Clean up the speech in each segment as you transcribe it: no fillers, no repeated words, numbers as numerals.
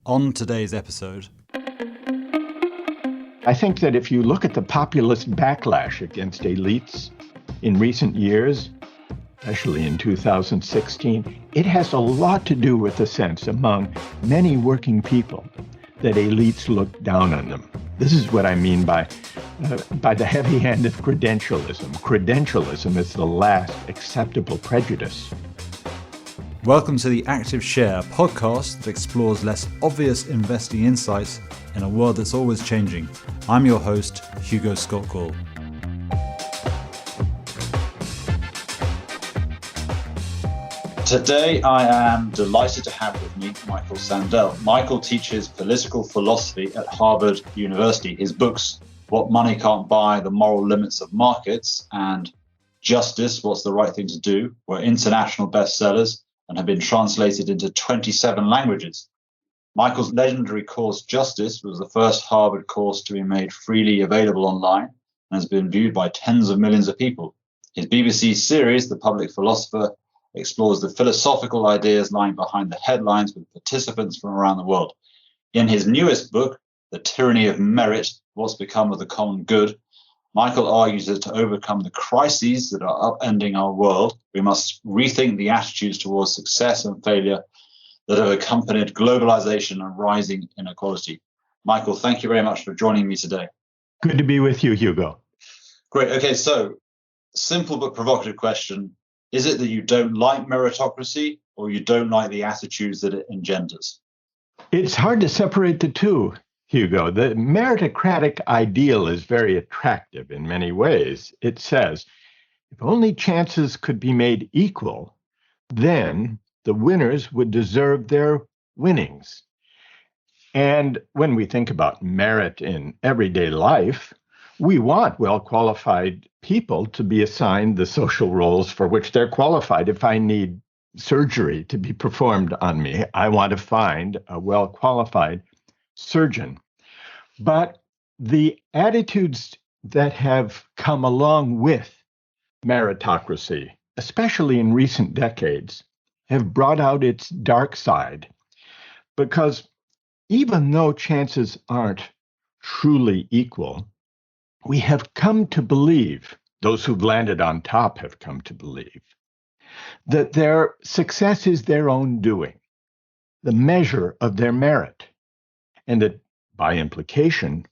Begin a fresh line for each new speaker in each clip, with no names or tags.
On today's episode,
I think that if you look at the populist backlash against elites in recent years, especially in 2016, it has a lot to do with the sense among many working people that elites look down on them. This is what I mean by the heavy hand of credentialism. Credentialism is the last acceptable prejudice.
welcome to the Active Share podcast that explores less obvious investing insights in a world that's always changing. I'm your host, Hugo Scott-Gall. Today, I am delighted to have with me Michael Sandel. Michael teaches political philosophy at Harvard University. His books, What Money Can't Buy, The Moral Limits of Markets, and Justice, What's the Right Thing to Do, were international bestsellers and have been translated into 27 languages. Michael's legendary course, Justice, was the first Harvard course to be made freely available online and has been viewed by tens of millions of people. His BBC series, The Public Philosopher, explores the philosophical ideas lying behind the headlines with participants from around the world. In his newest book, The Tyranny of Merit, What's Become of the Common Good, Michael argues that to overcome the crises that are upending our world, we must rethink the attitudes towards success and failure that have accompanied globalization and rising inequality. Michael, thank you very much for joining me today.
Good to be with you, Hugo.
Great. Okay, so simple but provocative question. Is it that you don't like meritocracy or you don't like the attitudes that it engenders?
It's hard to separate the two, Hugo. The meritocratic ideal is very attractive in many ways. It says, if only chances could be made equal, then the winners would deserve their winnings. And when we think about merit in everyday life, we want well-qualified people to be assigned the social roles for which they're qualified. If I need surgery to be performed on me, I want to find a well-qualified surgeon. But the attitudes that have come along with meritocracy, especially in recent decades, have brought out its dark side. Because even though chances aren't truly equal, we have come to believe, those who've landed on top have come to believe, that their success is their own doing, the measure of their merit, and that by implication,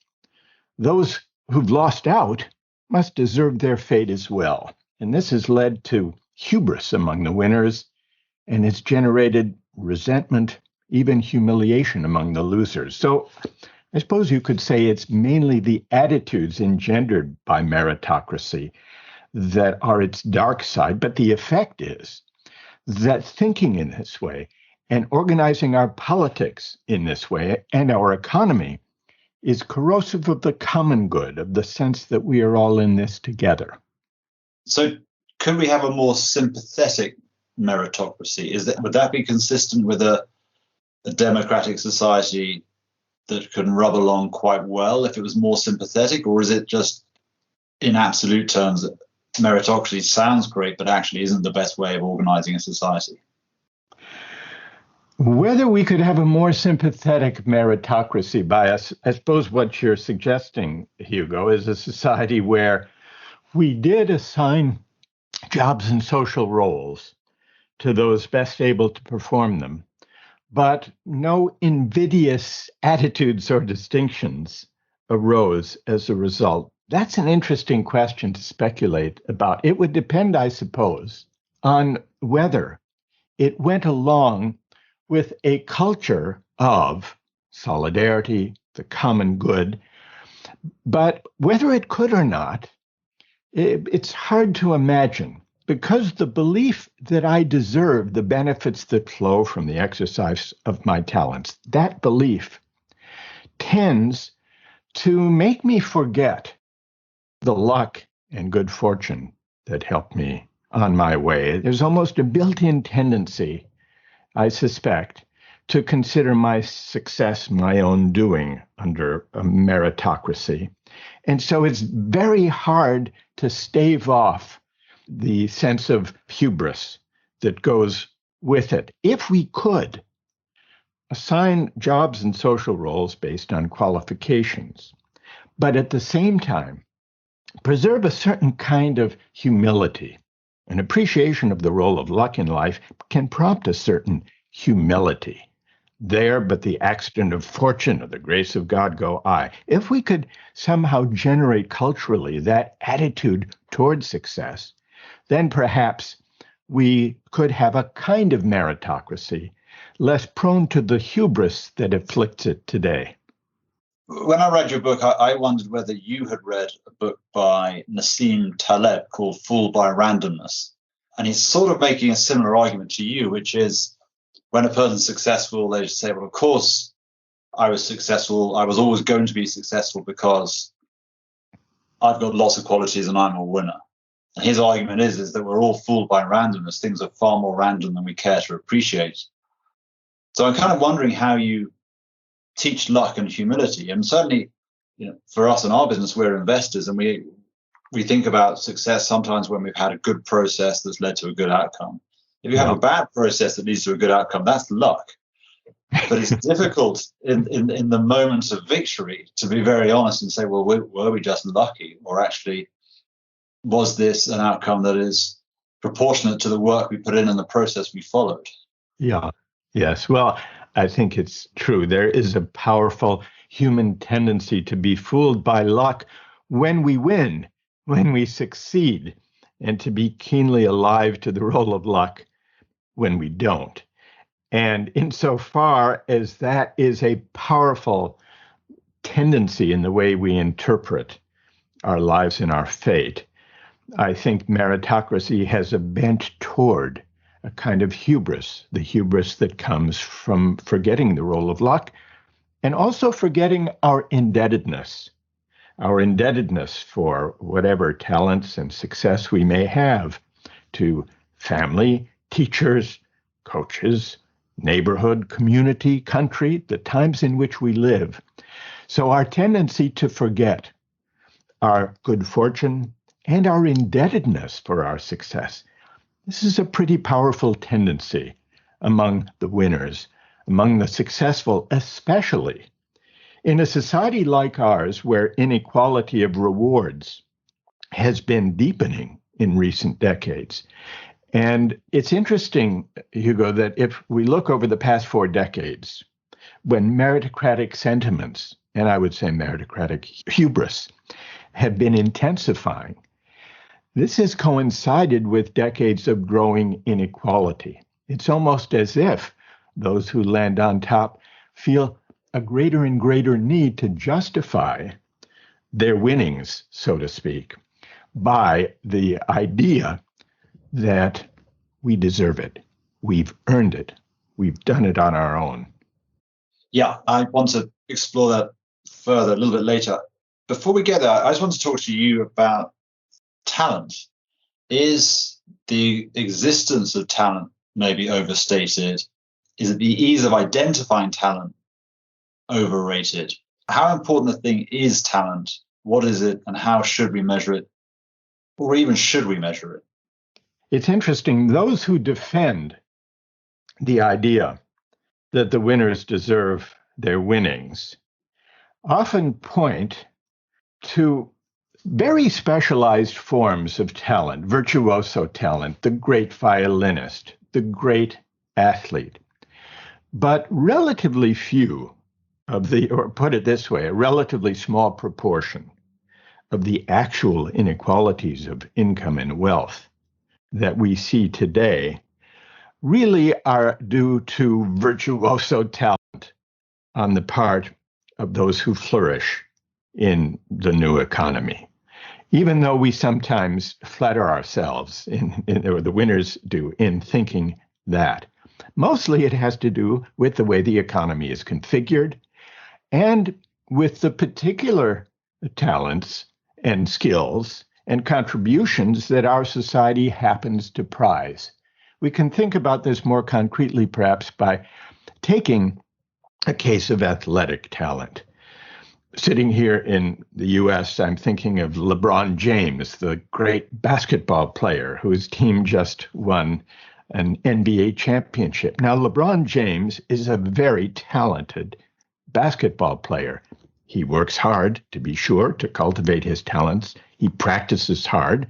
those who've lost out must deserve their fate as well. And this has led to hubris among the winners, and it's generated resentment, even humiliation among the losers. So I suppose you could say it's mainly the attitudes engendered by meritocracy that are its dark side, but the effect is that thinking in this way and organizing our politics in this way and our economy is corrosive of the common good, of the sense that we are all in this together.
So could we have a more sympathetic meritocracy? Would that be consistent with a democratic society that can rub along quite well if it was more sympathetic, or is it just in absolute terms that meritocracy sounds great but actually isn't the best way of organizing a society?
Whether we could have a more sympathetic meritocracy bias, I suppose what you're suggesting, Hugo, is a society where we did assign jobs and social roles to those best able to perform them, but no invidious attitudes or distinctions arose as a result. That's an interesting question to speculate about. It would depend, I suppose, on whether it went along with a culture of solidarity, the common good. But whether it could or not, it's hard to imagine, because the belief that I deserve the benefits that flow from the exercise of my talents, that belief tends to make me forget the luck and good fortune that helped me on my way. There's almost a built-in tendency, I suspect, to consider my success my own doing under a meritocracy. And so it's very hard to stave off the sense of hubris that goes with it. If we could assign jobs and social roles based on qualifications, but at the same time, preserve a certain kind of humility. An appreciation of the role of luck in life can prompt a certain humility. There, but the accident of fortune or the grace of God go I. If we could somehow generate culturally that attitude toward success, then perhaps we could have a kind of meritocracy, less prone to the hubris that afflicts it today.
When I read your book, I wondered whether you had read a book by Nassim Taleb called Fooled by Randomness. And he's sort of making a similar argument to you, which is when a person's successful, they just say, well, of course I was successful. I was always going to be successful because I've got lots of qualities and I'm a winner. And his argument is that we're all fooled by randomness. Things are far more random than we care to appreciate. So I'm kind of wondering how you teach luck and humility. And certainly, for us in our business, we're investors, and we think about success sometimes when we've had a good process that's led to a good outcome. If you have a bad process that leads to a good outcome, that's luck. But it's difficult in the moments of victory to be very honest and say, well, were we just lucky? Or actually, was this an outcome that is proportionate to the work we put in and the process we followed?
Yeah. Yes. Well, I think it's true. There is a powerful human tendency to be fooled by luck when we win, when we succeed, and to be keenly alive to the role of luck when we don't. And insofar as that is a powerful tendency in the way we interpret our lives and our fate, I think meritocracy has a bent toward a kind of hubris, the hubris that comes from forgetting the role of luck and also forgetting our indebtedness for whatever talents and success we may have to family, teachers, coaches, neighborhood, community, country, the times in which we live. So our tendency to forget our good fortune and our indebtedness for our success, this is a pretty powerful tendency among the winners, among the successful especially. In a society like ours, where inequality of rewards has been deepening in recent decades. And it's interesting, Hugo, that if we look over the past 4 decades, when meritocratic sentiments, and I would say meritocratic hubris, have been intensifying, this has coincided with decades of growing inequality. It's almost as if those who land on top feel a greater and greater need to justify their winnings, so to speak, by the idea that we deserve it, we've earned it, we've done it on our own.
Yeah, I want to explore that further a little bit later. Before we get there, I just want to talk to you about talent. Is the existence of talent maybe overstated? Is it the ease of identifying talent overrated? How important a thing is talent? What is it, and how should we measure it? Or even should we measure it?
It's interesting. Those who defend the idea that the winners deserve their winnings often point to very specialized forms of talent, virtuoso talent, the great violinist, the great athlete. But relatively few of the, or put it this way, a relatively small proportion of the actual inequalities of income and wealth that we see today really are due to virtuoso talent on the part of those who flourish in the new economy. Even though we sometimes flatter ourselves, or the winners do, in thinking that. Mostly it has to do with the way the economy is configured and with the particular talents and skills and contributions that our society happens to prize. We can think about this more concretely, perhaps, by taking a case of athletic talent. Sitting here in the U.S., I'm thinking of LeBron James, the great basketball player whose team just won an NBA championship. Now, LeBron James is a very talented basketball player. He works hard, to be sure, to cultivate his talents. He practices hard,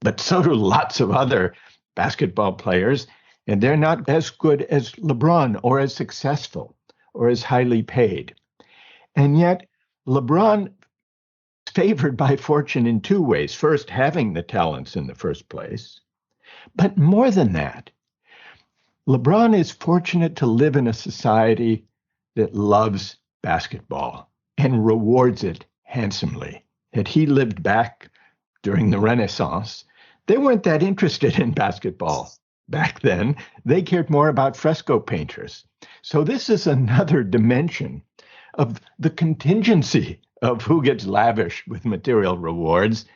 but so do lots of other basketball players, and they're not as good as LeBron or as successful or as highly paid. And yet, LeBron is favored by fortune in two ways. First, having the talents in the first place. But more than that, LeBron is fortunate to live in a society that loves basketball and rewards it handsomely. Had he lived back during the Renaissance, they weren't that interested in basketball back then. They cared more about fresco painters. So this is another dimension of the contingency of who gets lavish with material rewards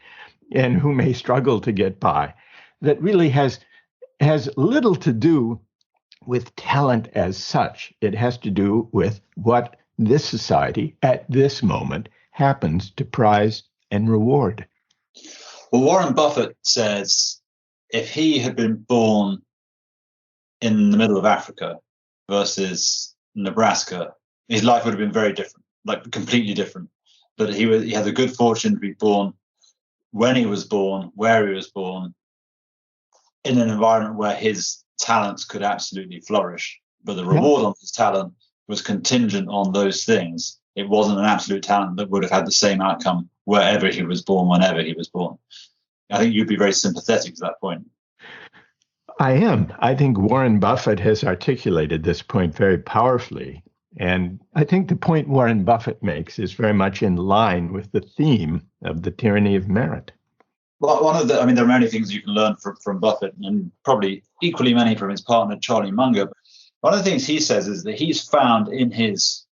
and who may struggle to get by, that really has little to do with talent as such. It has to do with what this society at this moment happens to prize and reward.
Well, Warren Buffett says if he had been born in the middle of Africa versus Nebraska, his life would have been very different, like completely different. But he had the good fortune to be born when he was born, where he was born, in an environment where his talents could absolutely flourish. But the reward on his talent was contingent on those things. It wasn't an absolute talent that would have had the same outcome wherever he was born, whenever he was born. I think you'd be very sympathetic to that point.
I am. I think Warren Buffett has articulated this point very powerfully. And I think the point Warren Buffett makes is very much in line with the theme of the tyranny of merit.
Well, there are many things you can learn from Buffett, and probably equally many from his partner, Charlie Munger. One of the things he says is that he's found in his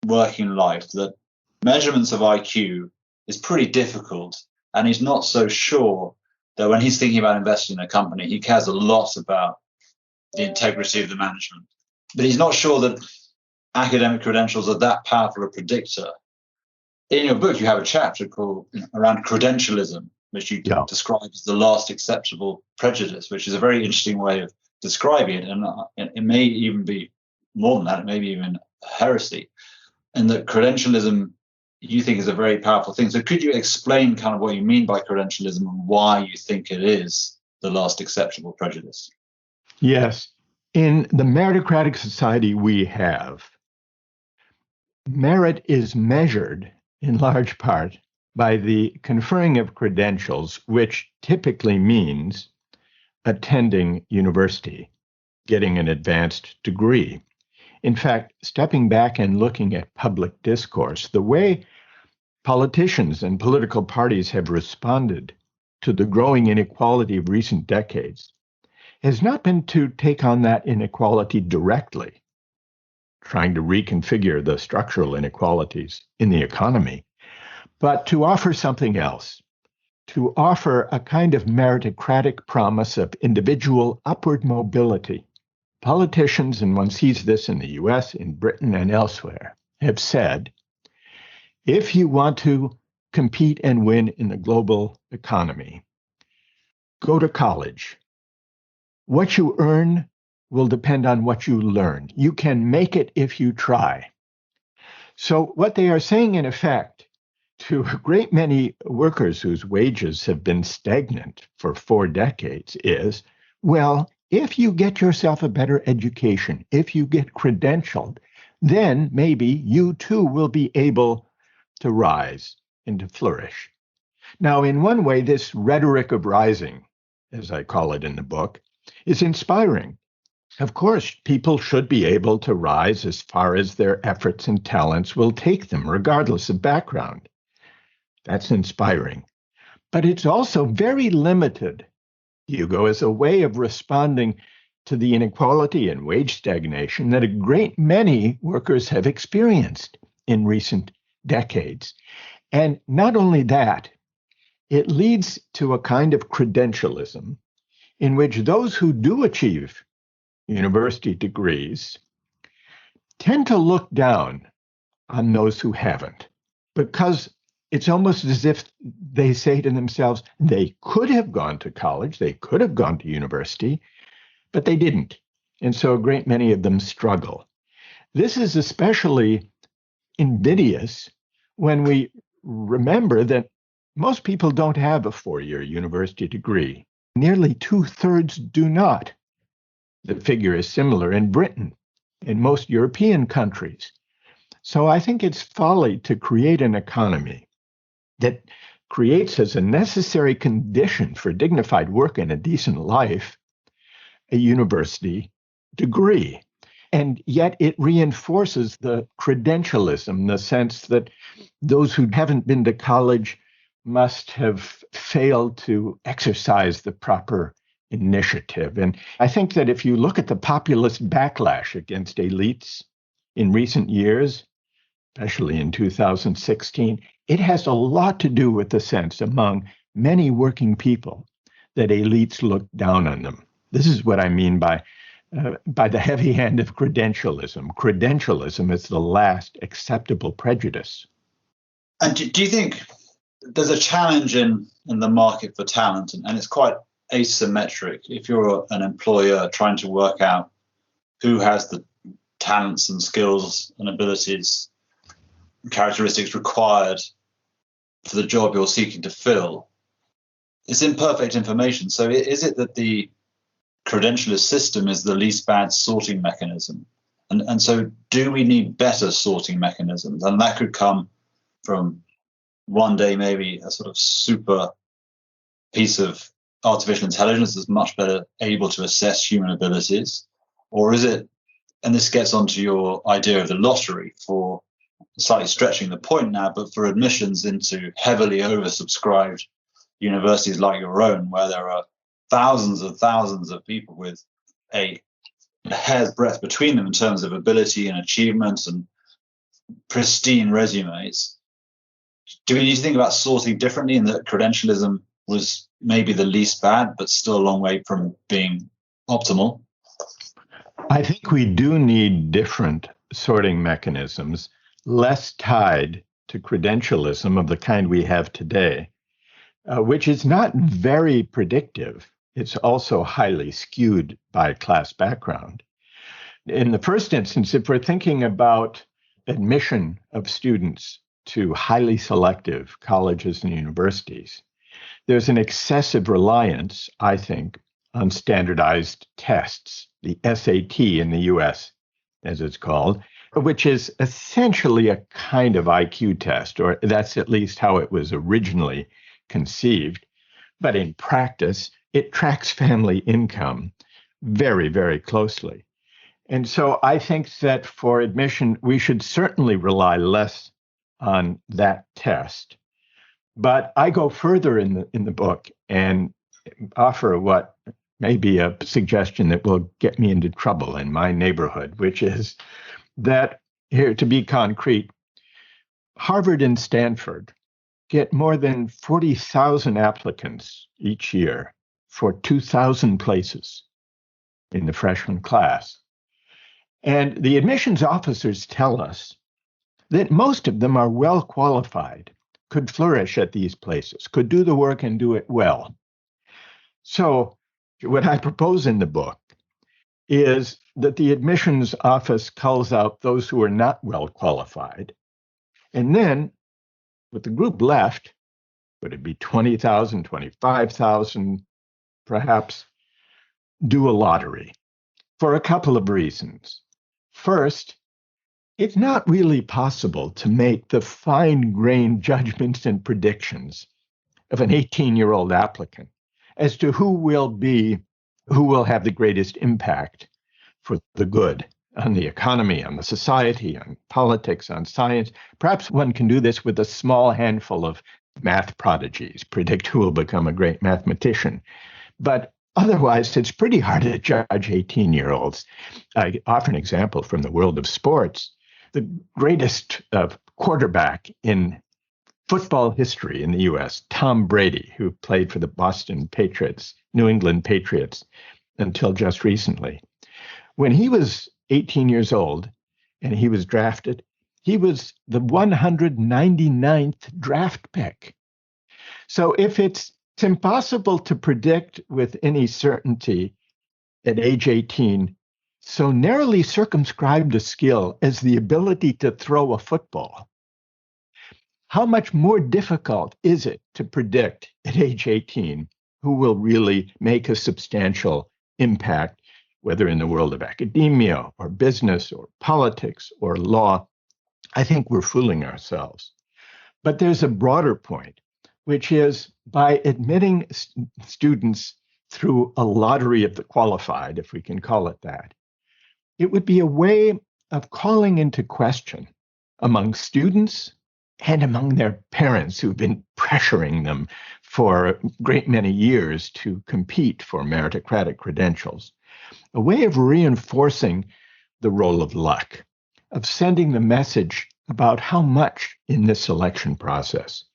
working life that measurements of IQ is pretty difficult, and he's not so sure that when he's thinking about investing in a company, he cares a lot about the integrity of the management. But he's not sure that academic credentials are that powerful a predictor. In your book, you have a chapter called around credentialism, which you describe as the last acceptable prejudice, which is a very interesting way of describing it. And it may even be more than that, it may be even heresy. And that credentialism, you think, is a very powerful thing. So could you explain kind of what you mean by credentialism and why you think it is the last acceptable prejudice?
Yes. In the meritocratic society we have, merit is measured in large part by the conferring of credentials, which typically means attending university, getting an advanced degree. In fact, stepping back and looking at public discourse, the way politicians and political parties have responded to the growing inequality of recent decades has not been to take on that inequality directly, trying to reconfigure the structural inequalities in the economy, but to offer something else, to offer a kind of meritocratic promise of individual upward mobility. Politicians, and one sees this in the US, in Britain, and elsewhere, have said, if you want to compete and win in the global economy, go to college. What you earn will depend on what you learn. You can make it if you try. So what they are saying, in effect, to a great many workers whose wages have been stagnant for 4 decades is, well, if you get yourself a better education, if you get credentialed, then maybe you too will be able to rise and to flourish. Now, in one way, this rhetoric of rising, as I call it in the book, is inspiring. Of course, people should be able to rise as far as their efforts and talents will take them, regardless of background. That's inspiring. But it's also very limited, Hugo, as a way of responding to the inequality and wage stagnation that a great many workers have experienced in recent decades. And not only that, it leads to a kind of credentialism in which those who do achieve university degrees tend to look down on those who haven't, because it's almost as if they say to themselves, they could have gone to college, they could have gone to university, but they didn't. And so a great many of them struggle. This is especially invidious when we remember that most people don't have a four-year university degree. Nearly two-thirds do not. The figure is similar in Britain, in most European countries. So I think it's folly to create an economy that creates as a necessary condition for dignified work and a decent life a university degree. And yet it reinforces the credentialism, the sense that those who haven't been to college must have failed to exercise the proper initiative. And I think that if you look at the populist backlash against elites in recent years, especially in 2016, it has a lot to do with the sense among many working people that elites look down on them. This is what I mean by the heavy hand of credentialism. Credentialism is the last acceptable prejudice.
And do you think there's a challenge in the market for talent, and it's quite asymmetric? If you're an employer trying to work out who has the talents and skills and abilities and characteristics required for the job you're seeking to fill, it's imperfect information. So is it that the credentialist system is the least bad sorting mechanism? And so do we need better sorting mechanisms? And that could come from one day maybe a sort of super piece of artificial intelligence that's much better able to assess human abilities? Or is it, and this gets onto your idea of the lottery, for slightly stretching the point now, but for admissions into heavily oversubscribed universities like your own, where there are thousands of people with a hair's breadth between them in terms of ability and achievement and pristine resumes, do we need to think about sorting differently, in that credentialism was maybe the least bad, but still a long way from being optimal?
I think we do need different sorting mechanisms, less tied to credentialism of the kind we have today, which is not very predictive. It's also highly skewed by class background. In the first instance, if we're thinking about admission of students to highly selective colleges and universities, there's an excessive reliance, I think, on standardized tests, the SAT in the US, as it's called, which is essentially a kind of IQ test, or that's at least how it was originally conceived. But in practice, it tracks family income very, very closely. And so I think that for admission, we should certainly rely less on that test. But I go further in the book and offer what may be a suggestion that will get me into trouble in my neighborhood, which is that, here to be concrete, Harvard and Stanford get more than 40,000 applicants each year for 2,000 places in the freshman class. And the admissions officers tell us that most of them are well qualified, could flourish at these places, could do the work and do it well. So what I propose in the book is that the admissions office culls out those who are not well qualified. And then with the group left, would it be 20,000, 25,000, perhaps, do a lottery for a couple of reasons. First, it's not really possible to make the fine-grained judgments and predictions of an 18-year-old applicant as to who will have the greatest impact for the good on the economy, on the society, on politics, on science. Perhaps one can do this with a small handful of math prodigies, predict who will become a great mathematician. But otherwise, it's pretty hard to judge 18-year-olds. I offer an example from the world of sports. The greatest quarterback in football history in the U.S., Tom Brady, who played for the Boston Patriots, New England Patriots, until just recently. When he was 18 years old and he was drafted, he was the 199th draft pick. So if it's impossible to predict with any certainty at age 18 so narrowly circumscribed a skill as the ability to throw a football, how much more difficult is it to predict at age 18 who will really make a substantial impact, whether in the world of academia or business or politics or law? I think we're fooling ourselves. But there's a broader point, which is by admitting students through a lottery of the qualified, if we can call it that, it would be a way of calling into question among students and among their parents who've been pressuring them for a great many years to compete for meritocratic credentials, a way of reinforcing the role of luck, of sending the message about how much in this selection process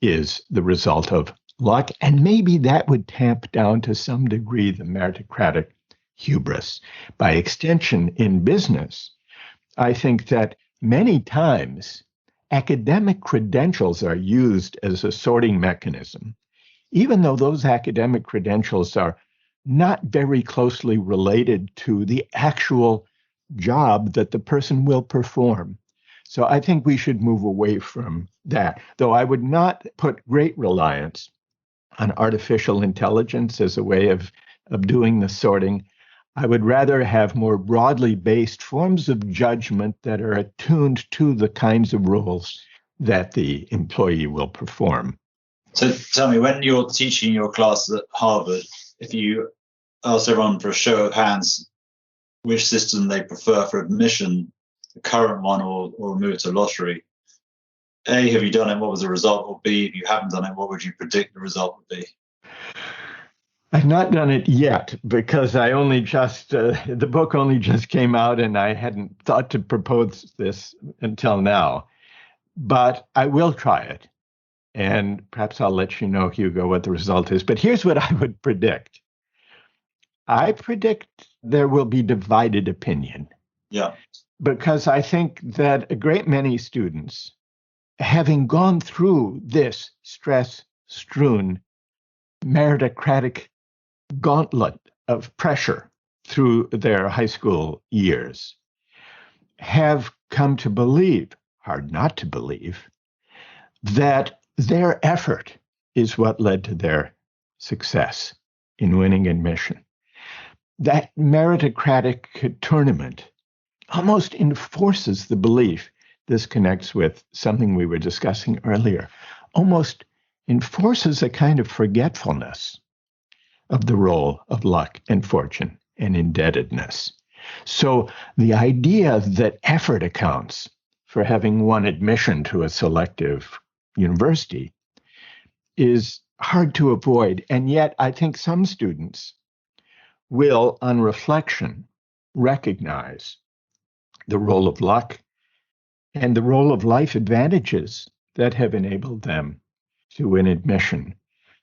is the result of luck. And maybe that would tamp down to some degree the meritocratic hubris. By extension, in business, I think that many times academic credentials are used as a sorting mechanism, even though those academic credentials are not very closely related to the actual job that the person will perform. So I think we should move away from that, though I would not put great reliance on artificial intelligence as a way of doing the sorting. I would rather have more broadly based forms of judgment that are attuned to the kinds of roles that the employee will perform.
So tell me, when you're teaching your classes at Harvard, if you ask everyone for a show of hands which system they prefer for admission, the current one or move to lottery, A, have you done it? What was the result? Or B, if you haven't done it, what would you predict the result would be?
I've not done it yet because I only just, the book only just came out and I hadn't thought to propose this until now. But I will try it. And perhaps I'll let you know, Hugo, what the result is. But here's what I would predict. I predict there will be divided opinion.
Yeah.
Because I think that a great many students, having gone through this stress-strewn meritocratic gauntlet of pressure through their high school years, have come to believe, hard not to believe, that their effort is what led to their success in winning admission. That meritocratic tournament almost enforces the belief, this connects with something we were discussing earlier, almost enforces a kind of forgetfulness of the role of luck and fortune and indebtedness. So the idea that effort accounts for having won admission to a selective university is hard to avoid. And yet I think some students will, on reflection, recognize the role of luck and the role of life advantages that have enabled them to win admission.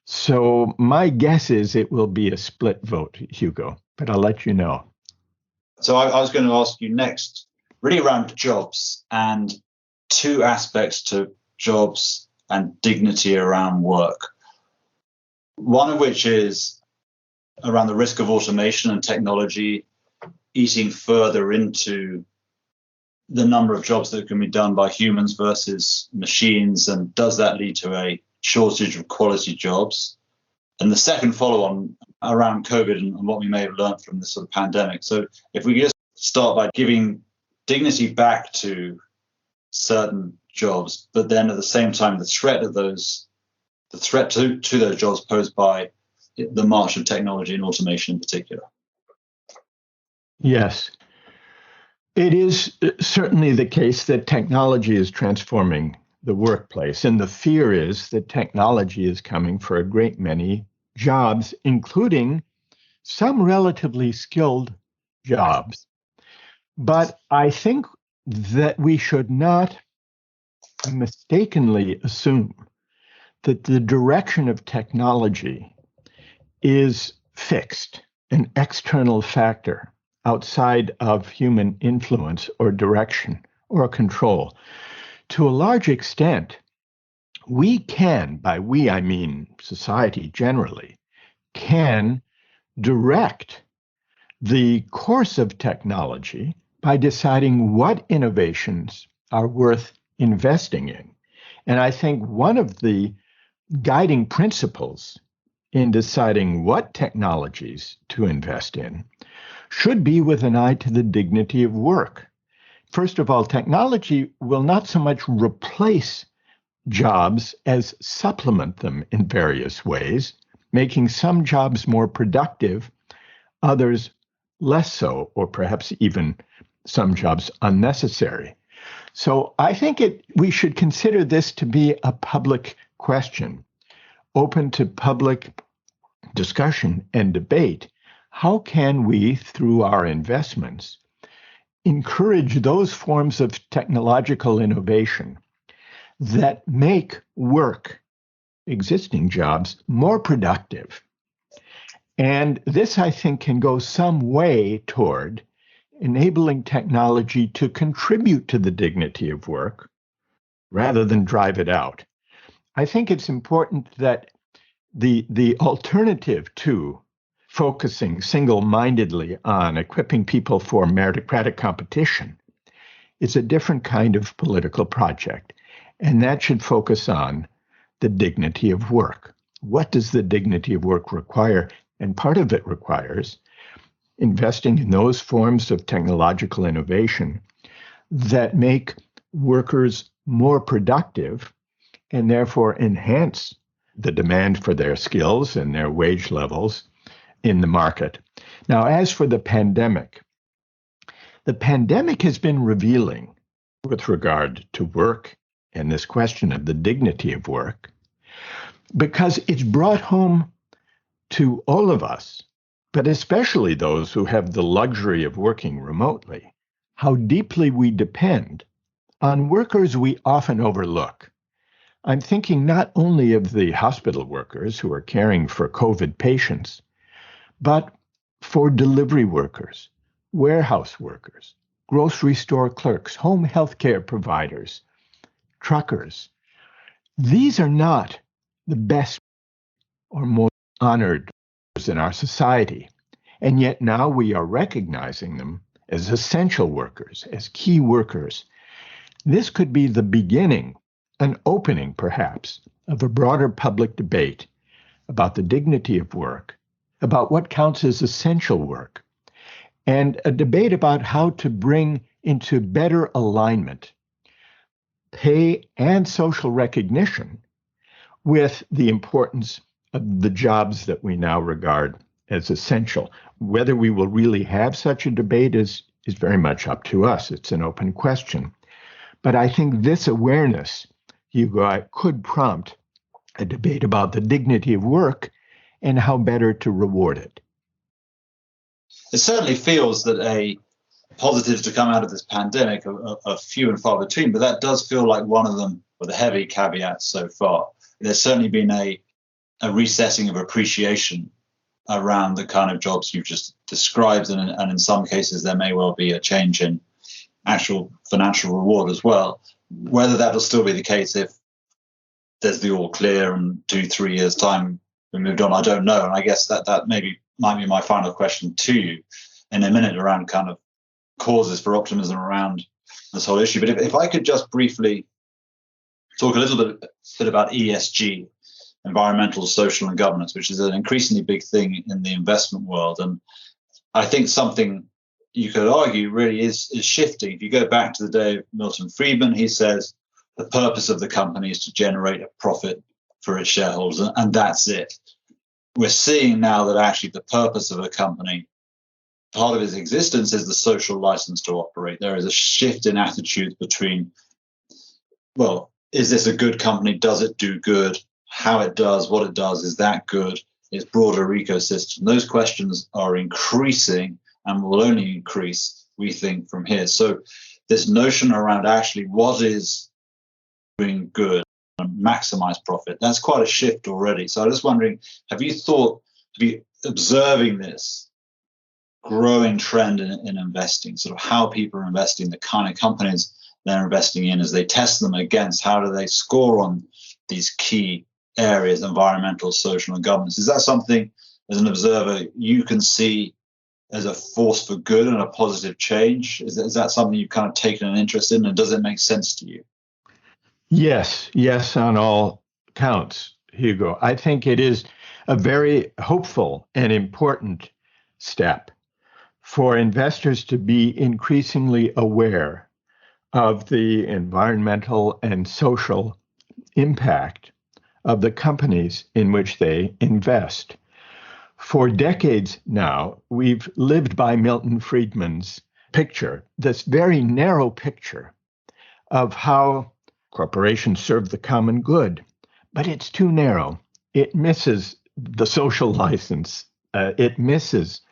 So my guess is it will be a split vote, Hugo, but I'll let you know.
So I was going to ask you next, really around jobs and two aspects to jobs and dignity around work. One of which is around the risk of automation and technology eating further into the number of jobs that can be done by humans versus machines, and does that lead to a shortage of quality jobs? And the second follow-on around COVID and what we may have learned from this sort of pandemic. So if we just start by giving dignity back to certain jobs, but then at the same time the threat to those jobs posed by the march of technology and automation in particular.
Yes. It is certainly the case that technology is transforming the workplace, and the fear is that technology is coming for a great many jobs, including some relatively skilled jobs. But I think that we should not mistakenly assume that the direction of technology is fixed, an external factor outside of human influence or direction or control. To a large extent, we can, by we I mean society generally, can direct the course of technology by deciding what innovations are worth investing in. And I think one of the guiding principles in deciding what technologies to invest in should be with an eye to the dignity of work. First of all, technology will not so much replace jobs as supplement them in various ways, making some jobs more productive, others less so, or perhaps even some jobs unnecessary. So I think we should consider this to be a public question, open to public discussion and debate. How can we, through our investments, encourage those forms of technological innovation that make work, existing jobs, more productive? And this, I think, can go some way toward enabling technology to contribute to the dignity of work rather than drive it out. I think it's important that the alternative to focusing single-mindedly on equipping people for meritocratic competition is a different kind of political project, and that should focus on the dignity of work. What does the dignity of work require? And part of it requires investing in those forms of technological innovation that make workers more productive and therefore enhance the demand for their skills and their wage levels in the market. Now, as for the pandemic has been revealing with regard to work and this question of the dignity of work, because it's brought home to all of us, but especially those who have the luxury of working remotely, how deeply we depend on workers we often overlook. I'm thinking not only of the hospital workers who are caring for COVID patients, but for delivery workers, warehouse workers, grocery store clerks, home healthcare providers, truckers. These are not the best or most honored in our society, and yet now we are recognizing them as essential workers, as key workers. This could be the beginning, an opening perhaps, of a broader public debate about the dignity of work, about what counts as essential work, and a debate about how to bring into better alignment pay and social recognition with the importance of the jobs that we now regard as essential. Whether we will really have such a debate is very much up to us. It's an open question. But I think this awareness, Hugo, could prompt a debate about the dignity of work and how better to reward it.
It certainly feels that positives to come out of this pandemic are few and far between, but that does feel like one of them with a heavy caveat so far. There's certainly been a resetting of appreciation around the kind of jobs you've just described, and in some cases there may well be a change in actual financial reward as well. Whether that'll still be the case if there's the all clear and 2-3 years time we moved on, I don't know. And I guess that maybe might be my final question to you in a minute around kind of causes for optimism around this whole issue. But if I could just briefly talk a little bit about ESG, environmental, social, and governance, which is an increasingly big thing in the investment world. And I think something you could argue really is shifting. If you go back to the day of Milton Friedman, he says the purpose of the company is to generate a profit for its shareholders, and that's it. We're seeing now that actually the purpose of a company, part of its existence, is the social license to operate. There is a shift in attitudes between, well, is this a good company? Does it do good? How it does, what it does, is that good? Its broader ecosystem. Those questions are increasing and will only increase, we think, from here. So this notion around actually what is doing good and maximize profit, that's quite a shift already. So I'm just wondering, have you observing this growing trend in investing, sort of how people are investing, the kind of companies they're investing in as they test them against, how do they score on these key areas, environmental, social, and governance? Is that something, as an observer, you can see as a force for good and a positive change? Is that something you've kind of taken an interest in, and does it make sense to you?
Yes, on all counts, Hugo. I think it is a very hopeful and important step for investors to be increasingly aware of the environmental and social impact of the companies in which they invest. For decades now, we've lived by Milton Friedman's picture, this very narrow picture of how corporations serve the common good, but it's too narrow. It misses the social license. It misses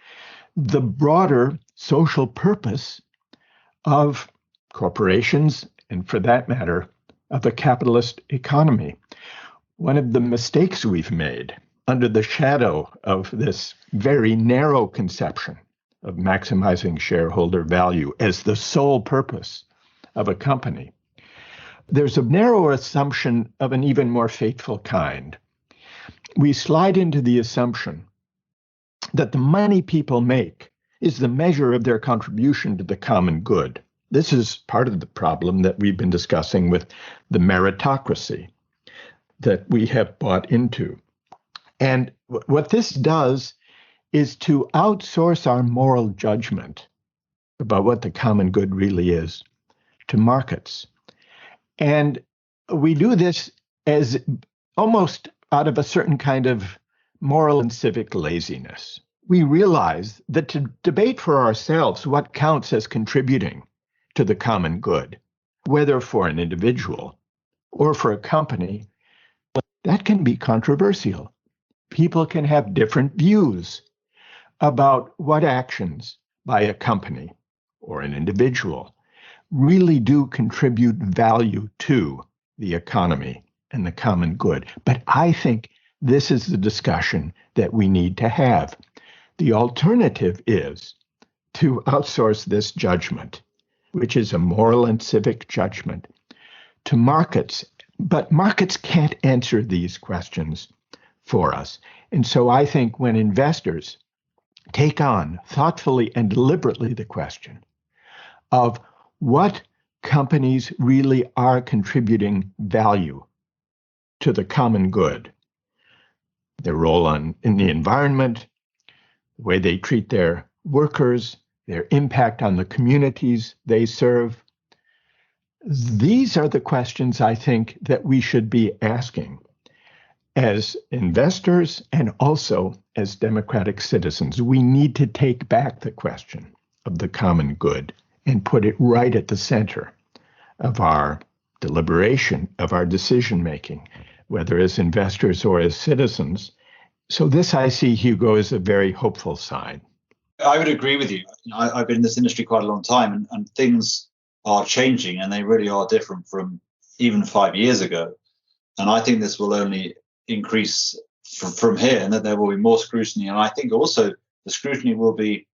the broader social purpose of corporations, and for that matter, of a capitalist economy. One of the mistakes we've made under the shadow of this very narrow conception of maximizing shareholder value as the sole purpose of a company, there's a narrow assumption of an even more fateful kind. We slide into the assumption that the money people make is the measure of their contribution to the common good. This is part of the problem that we've been discussing with the meritocracy that we have bought into. And what this does is to outsource our moral judgment about what the common good really is to markets. And we do this as almost out of a certain kind of moral and civic laziness. We realize that to debate for ourselves what counts as contributing to the common good, whether for an individual or for a company, that can be controversial. People can have different views about what actions by a company or an individual really do contribute value to the economy and the common good. But I think this is the discussion that we need to have. The alternative is to outsource this judgment, which is a moral and civic judgment, to markets. But markets can't answer these questions for us. And so I think when investors take on thoughtfully and deliberately the question of what companies really are contributing value to the common good, their role in the environment, the way they treat their workers, their impact on the communities they serve. These are the questions I think that we should be asking as investors and also as democratic citizens. We need to take back the question of the common good and put it right at the center of our deliberation, of our decision making, whether as investors or as citizens. So this I see, Hugo, as a very hopeful sign.
I would agree with you. I've been in this industry quite a long time, and things are changing, and they really are different from even 5 years ago. And I think this will only increase from here, and that there will be more scrutiny. And I think also the scrutiny will be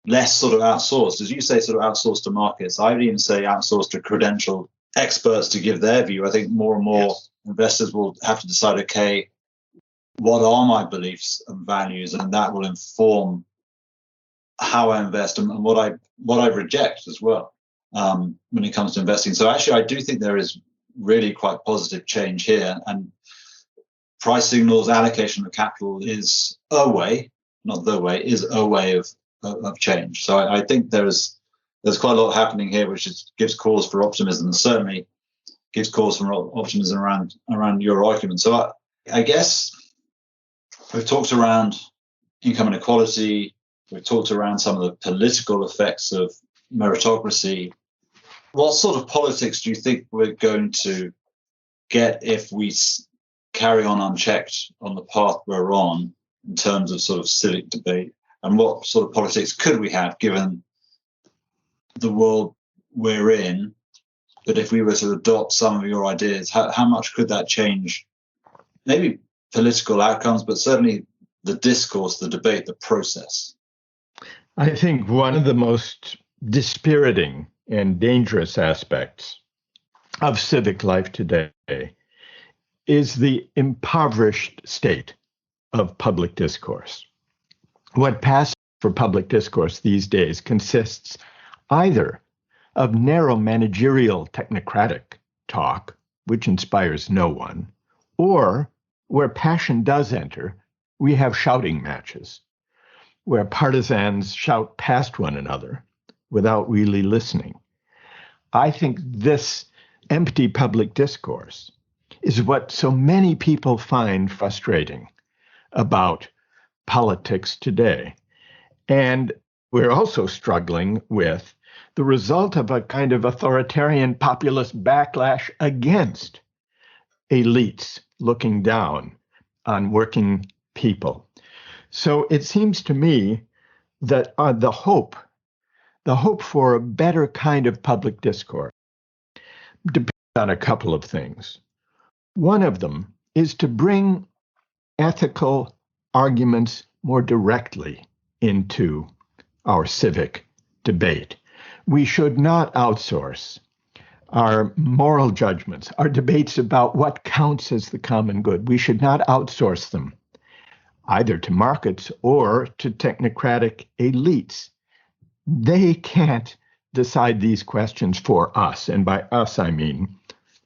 less sort of outsourced. As you say, sort of outsourced to markets. I would even say outsourced to credentialed experts to give their view. I think more and more investors will have to decide, okay, what are my beliefs and values? And that will inform how I invest and what I reject as well when it comes to investing. So actually, I do think there is really quite positive change here. And price signals, allocation of capital is a way, not the way, is a way of change. So I think there's quite a lot happening here, which gives cause for optimism, and certainly gives cause for optimism around your argument. So I guess we've talked around income inequality. We've talked around some of the political effects of meritocracy. What sort of politics do you think we're going to get if we carry on unchecked on the path we're on in terms of sort of civic debate? And what sort of politics could we have given the world we're in? But if we were to adopt some of your ideas, how much could that change maybe political outcomes, but certainly the discourse, the debate, the process?
I think one of the most dispiriting and dangerous aspects of civic life today is the impoverished state of public discourse. What passes for public discourse these days consists either of narrow managerial technocratic talk, which inspires no one, or where passion does enter, we have shouting matches, where partisans shout past one another without really listening. I think this empty public discourse is what so many people find frustrating about politics today. And we're also struggling with the result of a kind of authoritarian populist backlash against elites looking down on working people. So it seems to me that the hope for a better kind of public discourse depends on a couple of things. One of them is to bring ethical arguments more directly into our civic debate. We should not outsource our moral judgments, our debates about what counts as the common good. We should not outsource them either to markets or to technocratic elites. They can't decide these questions for us. And by us, I mean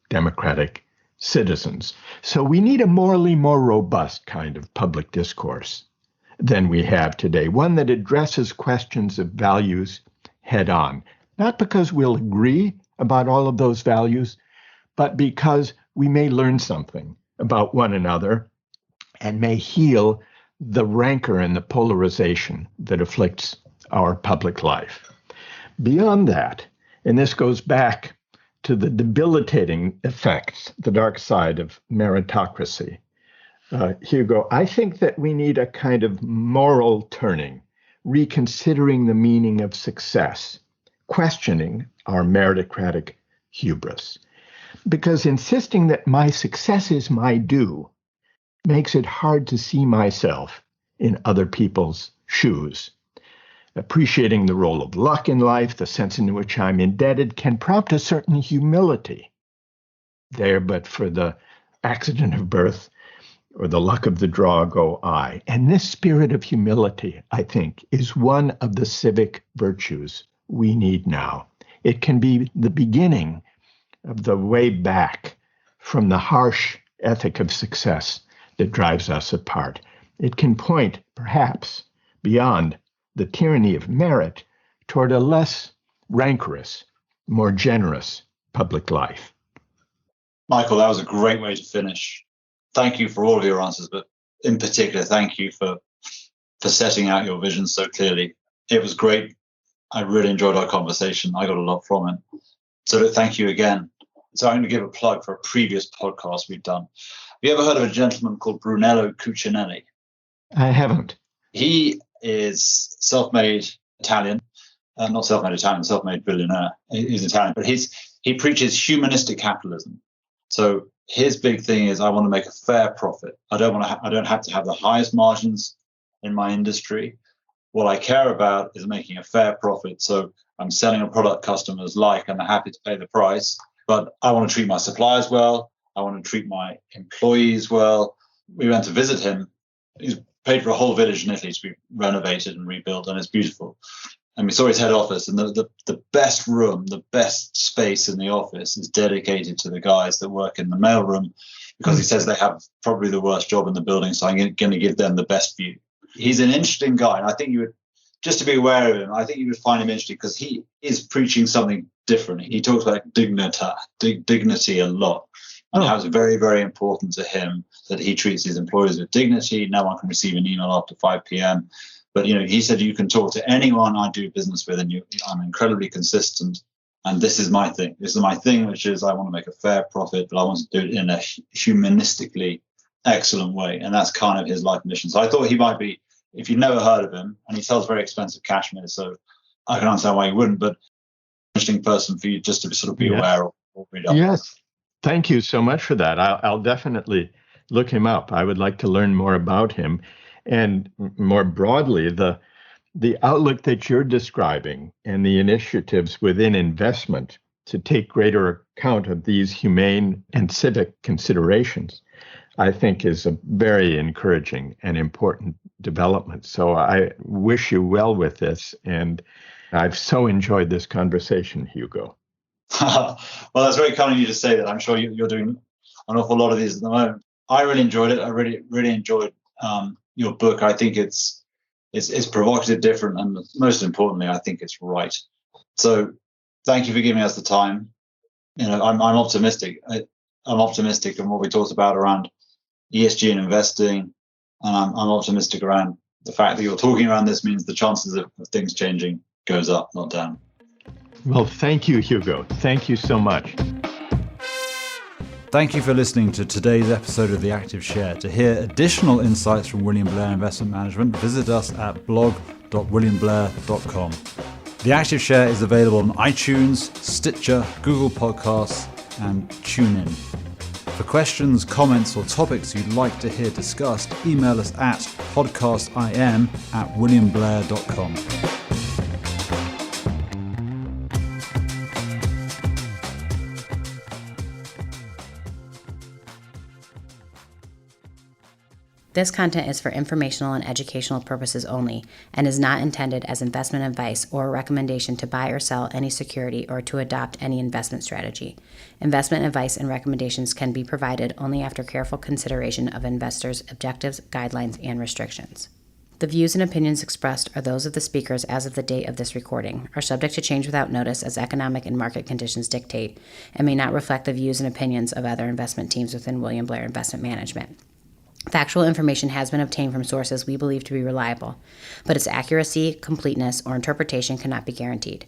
democratic citizens. So we need a morally more robust kind of public discourse than we have today, one that addresses questions of values head on, not because we'll agree about all of those values, but because we may learn something about one another and may heal the rancor and the polarization that afflicts our public life. Beyond that, and this goes back to the debilitating effects, the dark side of meritocracy, Hugo, I think that we need a kind of moral turning, reconsidering the meaning of success, questioning our meritocratic hubris. Because insisting that my success is my due makes it hard to see myself in other people's shoes. Appreciating the role of luck in life, the sense in which I'm indebted, can prompt a certain humility. There, but for the accident of birth or the luck of the draw go I. And this spirit of humility, I think, is one of the civic virtues we need now. It can be the beginning of the way back from the harsh ethic of success that drives us apart. It can point, perhaps, beyond the tyranny of merit toward a less rancorous, more generous public life.
Michael, that was a great way to finish. Thank you for all of your answers, but in particular, thank you for setting out your vision so clearly. It was great. I really enjoyed our conversation. I got a lot from it. So thank you again. So I'm going to give a plug for a previous podcast we've done. Have you ever heard of a gentleman called Brunello Cucinelli?
I haven't.
He is self-made Italian, not self-made Italian, self-made billionaire. He's Italian, but he preaches humanistic capitalism. So his big thing is, I want to make a fair profit. I don't have to have the highest margins in my industry. What I care about is making a fair profit. So I'm selling a product customers like, and they're happy to pay the price. But I want to treat my suppliers well. I want to treat my employees well. We went to visit him. He's paid for a whole village in Italy to be renovated and rebuilt, and it's beautiful. And we saw his head office, and the best room, the best space in the office is dedicated to the guys that work in the mailroom, because he says they have probably the worst job in the building, so I'm going to give them the best view. He's an interesting guy, and I think you would, just to be aware of him, I think you would find him interesting because he is preaching something different. He talks about dignity a lot. And how it's very, very important to him that he treats his employees with dignity. No one can receive an email after 5 p.m. But, he said you can talk to anyone I do business with, and I'm incredibly consistent. And this is my thing. This is my thing, which is I want to make a fair profit, but I want to do it in a humanistically excellent way. And that's kind of his life mission. So I thought he might be, if you've never heard of him, and he sells very expensive cashmere, so I can understand why you wouldn't, but interesting person for you just to sort of be aware of what we do.
Yes. Thank you so much for that. I'll definitely look him up. I would like to learn more about him. And more broadly, the outlook that you're describing and the initiatives within investment to take greater account of these humane and civic considerations I think is a very encouraging and important development. So I wish you well with this. And I've so enjoyed this conversation, Hugo.
Well, that's very kind of you to say that. I'm sure you're doing an awful lot of these at the moment. I really enjoyed it. I really enjoyed your book. I think it's provocative, different, and most importantly, I think it's right. So thank you for giving us the time. I'm optimistic. I'm optimistic in what we talked about around ESG and investing, and I'm optimistic around the fact that you're talking around this means the chances of things changing goes up, not down.
Well, thank you, Hugo. Thank you so much.
Thank you for listening to today's episode of The Active Share. To hear additional insights from William Blair Investment Management, visit us at blog.williamblair.com. The Active Share is available on iTunes, Stitcher, Google Podcasts, and TuneIn. For questions, comments, or topics you'd like to hear discussed, email us at podcastim@williamblair.com.
This content is for informational and educational purposes only and is not intended as investment advice or a recommendation to buy or sell any security or to adopt any investment strategy. Investment advice and recommendations can be provided only after careful consideration of investors' objectives, guidelines, and restrictions. The views and opinions expressed are those of the speakers as of the date of this recording, are subject to change without notice as economic and market conditions dictate, and may not reflect the views and opinions of other investment teams within William Blair Investment Management. Factual information has been obtained from sources we believe to be reliable, but its accuracy, completeness, or interpretation cannot be guaranteed.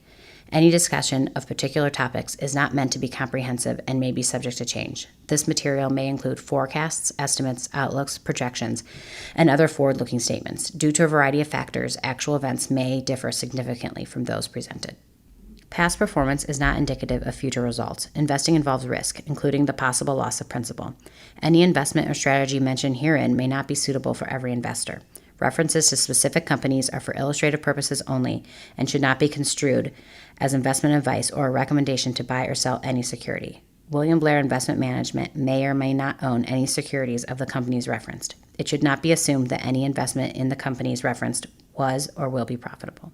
Any discussion of particular topics is not meant to be comprehensive and may be subject to change. This material may include forecasts, estimates, outlooks, projections, and other forward-looking statements. Due to a variety of factors, actual events may differ significantly from those presented. Past performance is not indicative of future results. Investing involves risk, including the possible loss of principal. Any investment or strategy mentioned herein may not be suitable for every investor. References to specific companies are for illustrative purposes only and should not be construed as investment advice or a recommendation to buy or sell any security. William Blair Investment Management may or may not own any securities of the companies referenced. It should not be assumed that any investment in the companies referenced was or will be profitable.